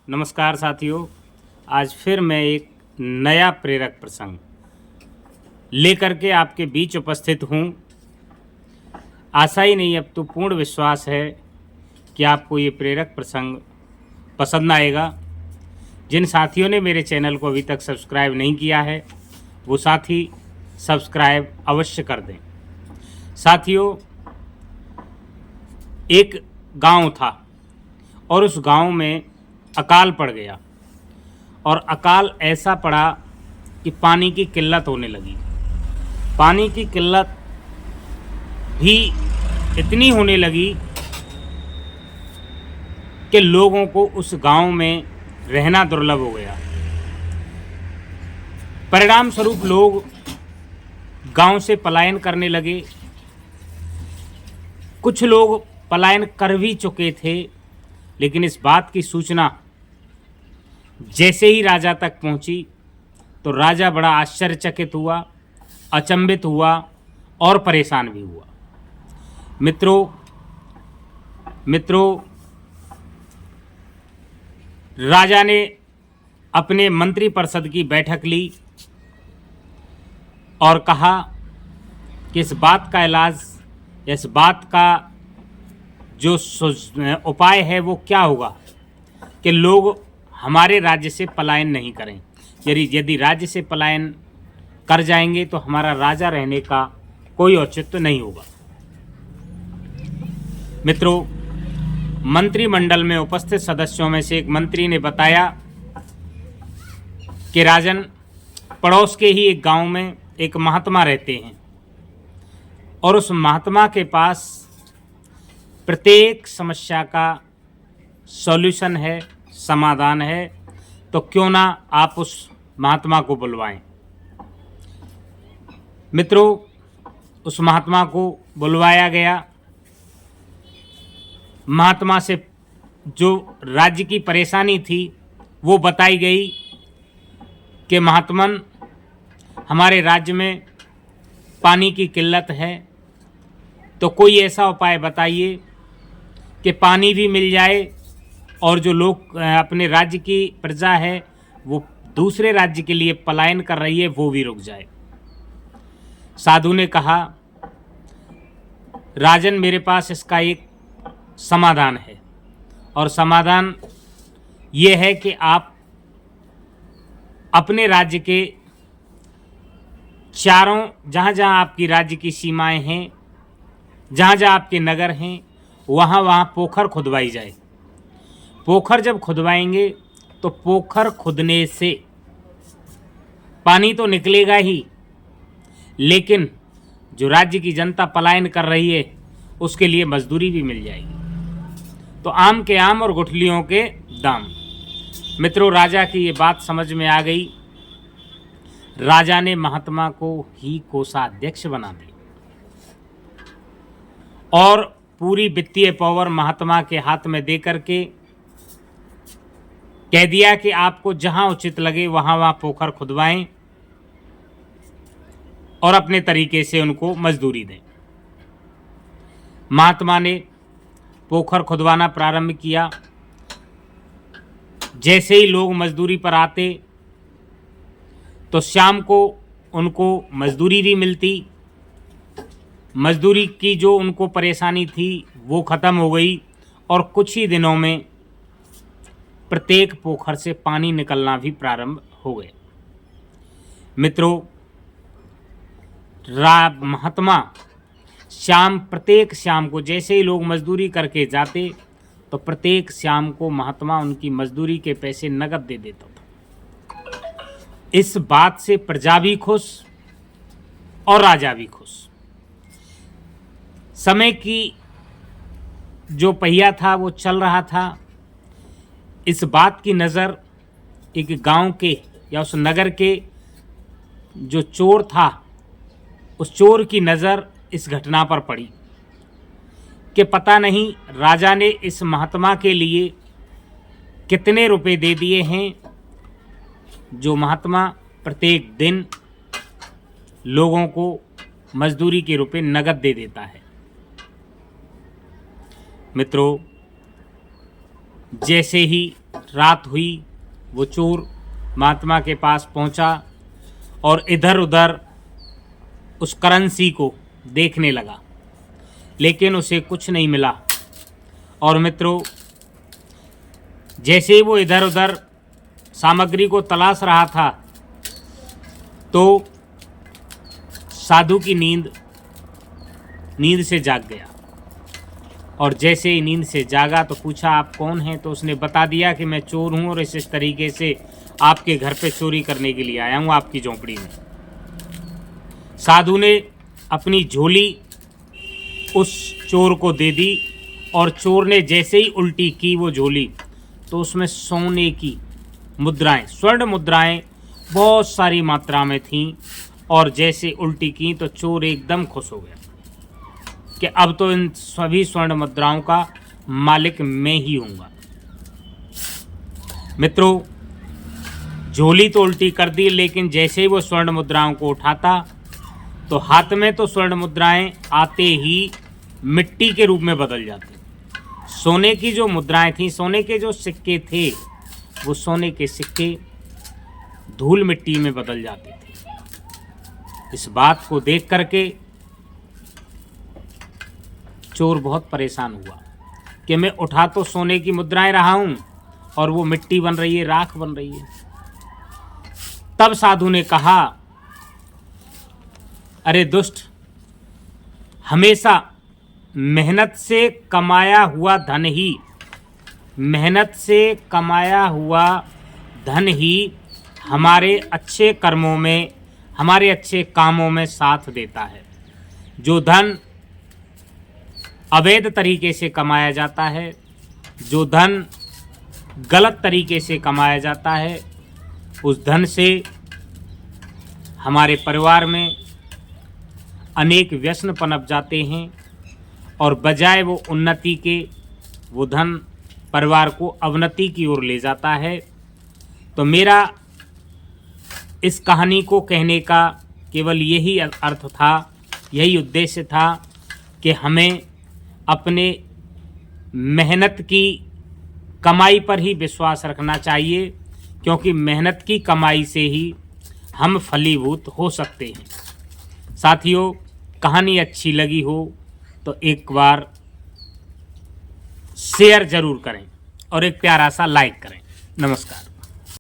नमस्कार साथियों, आज फिर मैं एक नया प्रेरक प्रसंग लेकर के आपके बीच उपस्थित हूँ। आशा ही नहीं, अब तो पूर्ण विश्वास है कि आपको ये प्रेरक प्रसंग पसंद आएगा। जिन साथियों ने मेरे चैनल को अभी तक सब्सक्राइब नहीं किया है, वो साथी सब्सक्राइब अवश्य कर दें। साथियों, एक गांव था और उस गांव में अकाल पड़ गया और अकाल ऐसा पड़ा कि पानी की किल्लत होने लगी। पानी की किल्लत भी इतनी होने लगी कि लोगों को उस गांव में रहना दुर्लभ हो गया। परिणाम स्वरूप लोग गांव से पलायन करने लगे। कुछ लोग पलायन कर भी चुके थे, लेकिन इस बात की सूचना जैसे ही राजा तक पहुंची तो राजा बड़ा आश्चर्यचकित हुआ, अचंभित हुआ और परेशान भी हुआ। मित्रों, राजा ने अपने मंत्रिपरिषद की बैठक ली और कहा कि इस बात का इलाज, इस बात का जो उपाय है वो क्या होगा कि लोग हमारे राज्य से पलायन नहीं करें। यदि राज्य से पलायन कर जाएंगे तो हमारा राजा रहने का कोई औचित्य नहीं होगा। मित्रों, मंत्रिमंडल में उपस्थित सदस्यों में से एक मंत्री ने बताया कि राजन, पड़ोस के ही एक गांव में एक महात्मा रहते हैं और उस महात्मा के पास प्रत्येक समस्या का सॉल्यूशन है, समाधान है, तो क्यों ना आप उस महात्मा को बुलवाएं। मित्रों, उस महात्मा को बुलवाया गया। महात्मा से जो राज्य की परेशानी थी वो बताई गई कि महात्मन, हमारे राज्य में पानी की किल्लत है, तो कोई ऐसा उपाय बताइए कि पानी भी मिल जाए और जो लोग अपने राज्य की प्रजा है वो दूसरे राज्य के लिए पलायन कर रही है वो भी रुक जाए। साधु ने कहा, राजन, मेरे पास इसका एक समाधान है और समाधान ये है कि आप अपने राज्य के चारों, जहाँ जहाँ आपकी राज्य की सीमाएं हैं, जहाँ जहाँ आपके नगर हैं, वहाँ वहाँ पोखर खुदवाई जाए। पोखर जब खुदवाएंगे तो पोखर खुदने से पानी तो निकलेगा ही, लेकिन जो राज्य की जनता पलायन कर रही है उसके लिए मजदूरी भी मिल जाएगी। तो आम के आम और गुठलियों के दाम। मित्रों, राजा की ये बात समझ में आ गई। राजा ने महात्मा को ही कोषाध्यक्ष बना दिया और पूरी वित्तीय पावर महात्मा के हाथ में दे करके कह दिया कि आपको जहां उचित लगे वहां वहां पोखर खुदवाएं और अपने तरीके से उनको मजदूरी दें। महात्मा ने पोखर खुदवाना प्रारंभ किया। जैसे ही लोग मजदूरी पर आते तो शाम को उनको मजदूरी भी मिलती। मजदूरी की जो उनको परेशानी थी वो ख़त्म हो गई और कुछ ही दिनों में प्रत्येक पोखर से पानी निकलना भी प्रारंभ हो गया। मित्रों, महात्मा प्रत्येक शाम को, जैसे ही लोग मजदूरी करके जाते तो प्रत्येक शाम को महात्मा उनकी मजदूरी के पैसे नकद दे देता था। इस बात से प्रजा भी खुश और राजा भी खुश। समय की जो पहिया था वो चल रहा था। इस बात की नज़र एक गांव के या उस नगर के जो चोर था, उस चोर की नज़र इस घटना पर पड़ी कि पता नहीं राजा ने इस महात्मा के लिए कितने रुपए दे दिए हैं, जो महात्मा प्रत्येक दिन लोगों को मजदूरी के रुपए नगद दे देता है। मित्रों, जैसे ही रात हुई वो चोर महात्मा के पास पहुंचा और इधर उधर उस करेंसी को देखने लगा, लेकिन उसे कुछ नहीं मिला। और मित्रों, जैसे ही वो इधर उधर सामग्री को तलाश रहा था तो साधु की नींद से जाग गया। और जैसे ही नींद से जागा तो पूछा, आप कौन हैं? तो उसने बता दिया कि मैं चोर हूँ और इस तरीके से आपके घर पे चोरी करने के लिए आया हूँ, आपकी झोंपड़ी में। साधु ने अपनी झोली उस चोर को दे दी और चोर ने जैसे ही उल्टी की वो झोली, तो उसमें सोने की मुद्राएं, स्वर्ण मुद्राएं बहुत सारी मात्रा में थीं। और जैसे उल्टी की तो चोर एकदम खुश हो गया कि अब तो इन सभी स्वर्ण मुद्राओं का मालिक मैं ही हूँगा। मित्रों, झोली तो उल्टी कर दी, लेकिन जैसे ही वो स्वर्ण मुद्राओं को उठाता तो हाथ में तो स्वर्ण मुद्राएं आते ही मिट्टी के रूप में बदल जाती। सोने की जो मुद्राएं थीं, सोने के जो सिक्के थे, वो सोने के सिक्के धूल मिट्टी में बदल जाते थे। इस बात को देख करके चोर बहुत परेशान हुआ कि मैं उठा तो सोने की मुद्राएं रहा हूं और वो मिट्टी बन रही है, राख बन रही है। तब साधु ने कहा, अरे दुष्ट, हमेशा मेहनत से कमाया हुआ धन ही, मेहनत से कमाया हुआ धन ही हमारे अच्छे कर्मों में, हमारे अच्छे कामों में साथ देता है। जो धन अवैध तरीके से कमाया जाता है, जो धन गलत तरीके से कमाया जाता है, उस धन से हमारे परिवार में अनेक व्यसन पनप जाते हैं और बजाय वो उन्नति के, वो धन परिवार को अवनति की ओर ले जाता है। तो मेरा इस कहानी को कहने का केवल यही अर्थ था, यही उद्देश्य था कि हमें अपने मेहनत की कमाई पर ही विश्वास रखना चाहिए, क्योंकि मेहनत की कमाई से ही हम फलीभूत हो सकते हैं। साथियों, कहानी अच्छी लगी हो तो एक बार शेयर ज़रूर करें और एक प्यारा सा लाइक करें। नमस्कार।